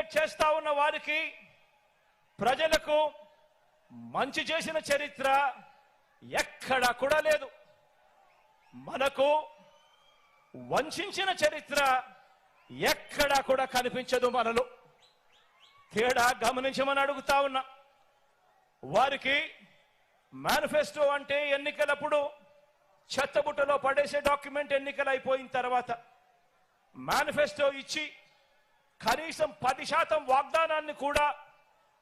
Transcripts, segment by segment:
Target చేస్తా ఉన్న వారికి ప్రజలకు మంచి చేసిన చరిత్ర ఎక్కడా కూడా లేదు. మనకు వంచిన చరిత్ర ఎక్కడా కూడా కనిపించదు. మనలో తేడా గమనించమని అడుగుతా ఉన్నా. వారికి మేనిఫెస్టో అంటే ఎన్నికలప్పుడు చెత్తబుట్టలో పడేసే డాక్యుమెంట్. ఎన్నికలు అయిపోయిన తర్వాత మేనిఫెస్టో ఇచ్చి కనీసం 10% వాగ్దానాన్ని కూడా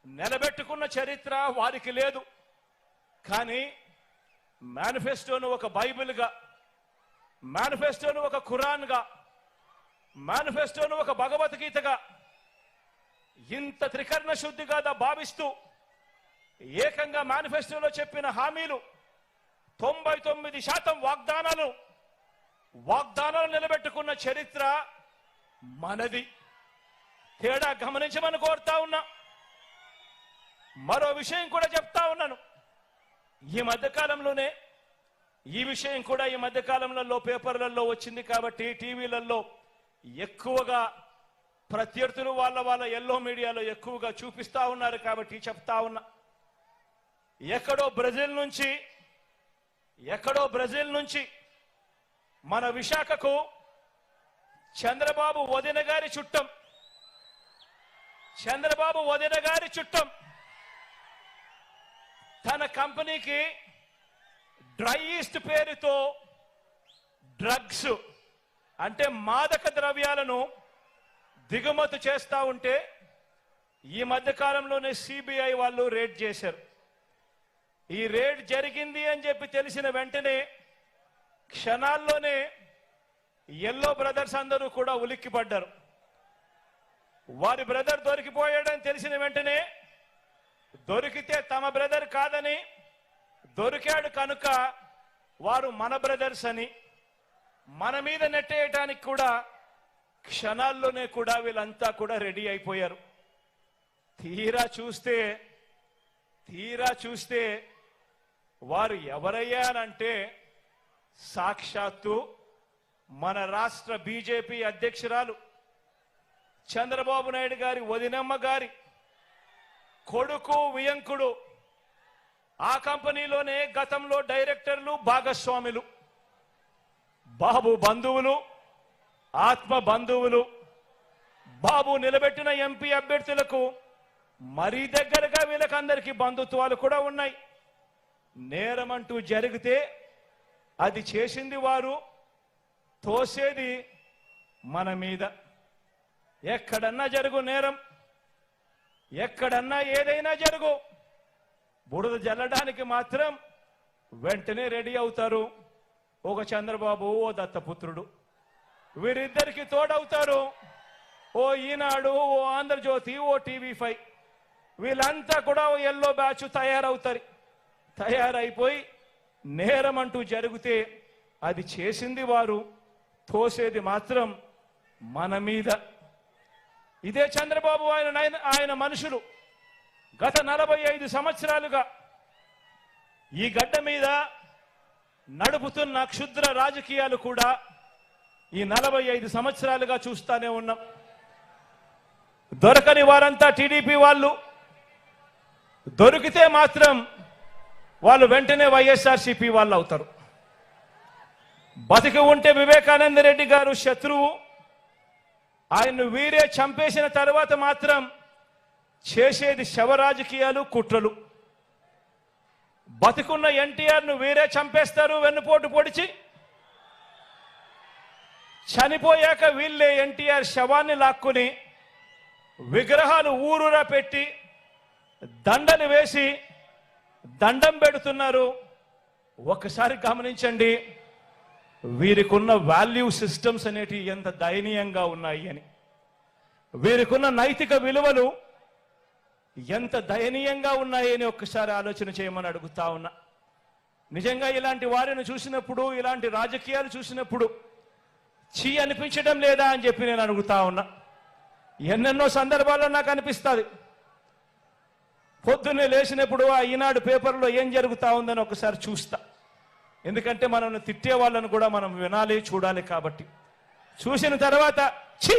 నిలబెట్టుకున్న చరిత్ర వారికి లేదు. కానీ మేనిఫెస్టోను ఒక బైబిల్గా, మేనిఫెస్టోను ఒక ఖురాన్గా, మేనిఫెస్టోను ఒక భగవద్గీతగా, ఇంత త్రికరణ శుద్ధిగా భావిస్తూ ఏకంగా మేనిఫెస్టోలో చెప్పిన హామీలు 99% వాగ్దానాలు నిలబెట్టుకున్న చరిత్ర మనది. తేడా గమనించమని కోరుతా ఉన్నా. మరో విషయం కూడా చెప్తా ఉన్నాను. ఈ మధ్యకాలంలోనే ఈ విషయం కూడా ఈ మధ్యకాలంలో పేపర్లలో వచ్చింది కాబట్టి టీవీలలో ఎక్కువగా ప్రత్యర్థులు వాళ్ళ ఎల్లో మీడియాలో ఎక్కువగా చూపిస్తా ఉన్నారు కాబట్టి చెప్తా ఉన్నా. ఎక్కడో బ్రెజిల్ నుంచి మన విశాఖకు చంద్రబాబు వదిన గారి చుట్టం తన కంపెనీకి డ్రై ఈస్ట్ పేరుతో డ్రగ్స్ అంటే మాదక ద్రవ్యాలను దిగుమతి చేస్తా ఉంటే ఈ మధ్యకాలంలోనే సిబిఐ వాళ్ళు రేడ్ చేశారు. ఈ రేడ్ జరిగింది అని చెప్పి తెలిసిన వెంటనే క్షణాల్లోనే ఎల్లో బ్రదర్స్ అందరూ కూడా ఉలిక్కిపడ్డారు. వారి బ్రదర్ దొరికిపోయాడని తెలిసిన వెంటనే దొరికితే తమ బ్రదర్ కాదని, దొరికాడు కనుక వారు మన బ్రదర్స్ అని మన మీద నెట్టేయటానికి కూడా క్షణాల్లోనే కూడా వీళ్ళంతా కూడా రెడీ అయిపోయారు. తీరా చూస్తే వారు ఎవరయ్యారంటే సాక్షాత్తు మన రాష్ట్ర బీజేపీ అధ్యక్షురాలు చంద్రబాబు నాయుడు గారి వదినమ్మ గారి కొడుకు వియంకుడు. ఆ కంపెనీలోనే గతంలో డైరెక్టర్లు భాగస్వాములు, బాబు బంధువులు, ఆత్మ బంధువులు. బాబు నిలబెట్టిన ఎంపీ అభ్యర్థులకు మరీ దగ్గరగా వీళ్ళకందరికీ బంధుత్వాలు కూడా ఉన్నాయి. నేరమంటూ జరిగితే అది చేసింది వారు, తోసేది మన మీద. ఎక్కడన్నా జరుగు నేరం, ఎక్కడన్నా ఏదైనా జరుగు, బురద జల్లడానికి మాత్రం వెంటనే రెడీ అవుతారు. ఒక చంద్రబాబు, ఓ దత్తపుత్రుడు, వీరిద్దరికి తోడవుతారు ఓ ఈనాడు, ఓ ఆంధ్రజ్యోతి, ఓ టీవీ5. వీళ్ళంతా కూడా ఓ ఎల్లో బ్యాచ్ తయారైపోయి నేరం అంటూ జరిగితే అది చేసింది వారు, తోసేది మాత్రం మన మీద. ఇదే చంద్రబాబు ఆయన మనుషులు గత 45 సంవత్సరాలుగా ఈ గడ్డ మీద నడుపుతున్న క్షుద్ర రాజకీయాలు కూడా ఈ 45 సంవత్సరాలుగా చూస్తానే ఉన్నాం. దొరకని వారంతా టీడీపీ వాళ్ళు, దొరికితే మాత్రం వాళ్ళు వెంటనే వైఎస్ఆర్సీపీ వాళ్ళు అవుతారు. బతికి ఉంటే వివేకానంద రెడ్డి గారు శత్రువు, ఆయన్ను వీరే చంపేసిన తర్వాత మాత్రం చేసేది శవ రాజకీయాలు, కుట్రలు. బతికున్న ఎన్టీఆర్ను వీరే చంపేస్తారు వెన్నుపోటు పొడిచి. చనిపోయాక వీళ్ళే ఎన్టీఆర్ శవాన్ని లాక్కుని విగ్రహాలు ఊరూరా పెట్టి దండలు వేసి దండం పెడుతున్నారు. ఒకసారి గమనించండి వీరికున్న వాల్యూ సిస్టమ్స్ అనేటివి ఎంత దయనీయంగా ఉన్నాయి అని, వీరికున్న నైతిక విలువలు ఎంత దయనీయంగా ఉన్నాయని ఒక్కసారి ఆలోచన చేయమని అడుగుతా ఉన్నా. నిజంగా ఇలాంటి వారిని చూసినప్పుడు, ఇలాంటి రాజకీయాలు చూసినప్పుడు చీ అనిపించడం లేదా అని చెప్పి నేను అడుగుతా ఉన్నా. ఎన్నెన్నో సందర్భాల్లో నాకు అనిపిస్తుంది. పొద్దున్నే లేచినప్పుడు ఆ ఈనాడు పేపర్లో ఏం జరుగుతా ఉందని ఒకసారి చూస్తా. ఎందుకంటే మనల్ని తిట్టే వాళ్ళను కూడా మనం వినాలి, చూడాలి. కాబట్టి చూసిన తర్వాత ఛీ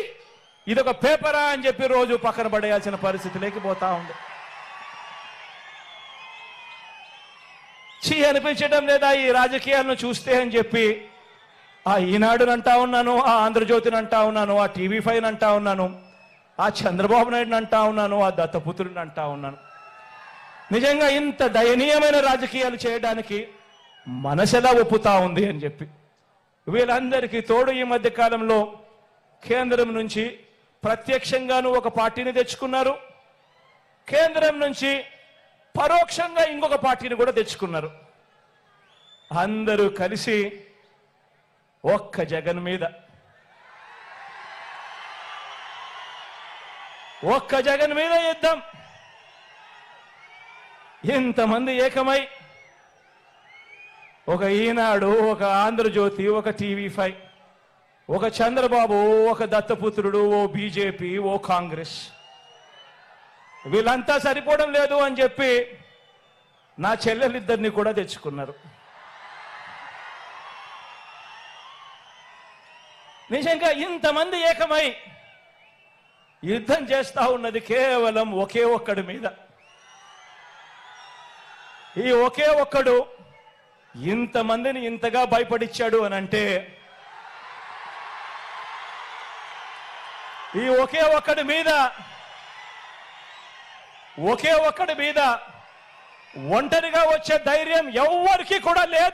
ఇదొక పేపరా అని చెప్పి రోజు పక్కన పడేయాల్సిన పరిస్థితి లేకపోతా ఉంది. అనిపించడం లేదా ఈ రాజకీయాలను చూస్తే అని చెప్పి ఆ ఈనాడుని అంటా ఉన్నాను, ఆ ఆంధ్రజ్యోతిని అంటా ఉన్నాను, ఆ TV5 అంటా ఉన్నాను, ఆ చంద్రబాబు నాయుడుని అంటా ఉన్నాను, ఆ దత్తపుత్రుడిని అంటా ఉన్నాను. నిజంగా ఇంత దయనీయమైన రాజకీయాలు చేయడానికి మనసెలా ఒప్పుతా ఉంది అని చెప్పి. వీళ్ళందరికీ తోడు ఈ మధ్య కాలంలో కేంద్రం నుంచి ప్రత్యక్షంగాను ఒక పార్టీని తెచ్చుకున్నారు, కేంద్రం నుంచి పరోక్షంగా ఇంకొక పార్టీని కూడా తెచ్చుకున్నారు. అందరూ కలిసి ఒక్క జగన్ మీద యుద్ధం. ఇంతమంది ఏకమై ఒక ఈనాడు, ఒక ఆంధ్రజ్యోతి, ఒక TV5, ఒక చంద్రబాబు, ఒక దత్తపుత్రుడు, ఓ బీజేపీ, ఓ కాంగ్రెస్, వీళ్ళంతా సరిపోవడం లేదు అని చెప్పి నా చెల్లెలిద్దరిని కూడా తెచ్చుకున్నారు. నిజంగా ఇంతమంది ఏకమై యుద్ధం చేస్తా ఉన్నది కేవలం ఒకే ఒక్కడి మీద. ఈ ఒకే ఒక్కడు ఇంతమందిని ఇంతగా భయపడిచ్చాడు అని అంటే ఈ ఒకే ఒక్కడి మీద ఒంటరిగా వచ్చే ధైర్యం ఎవ్వరికీ కూడా లేదు.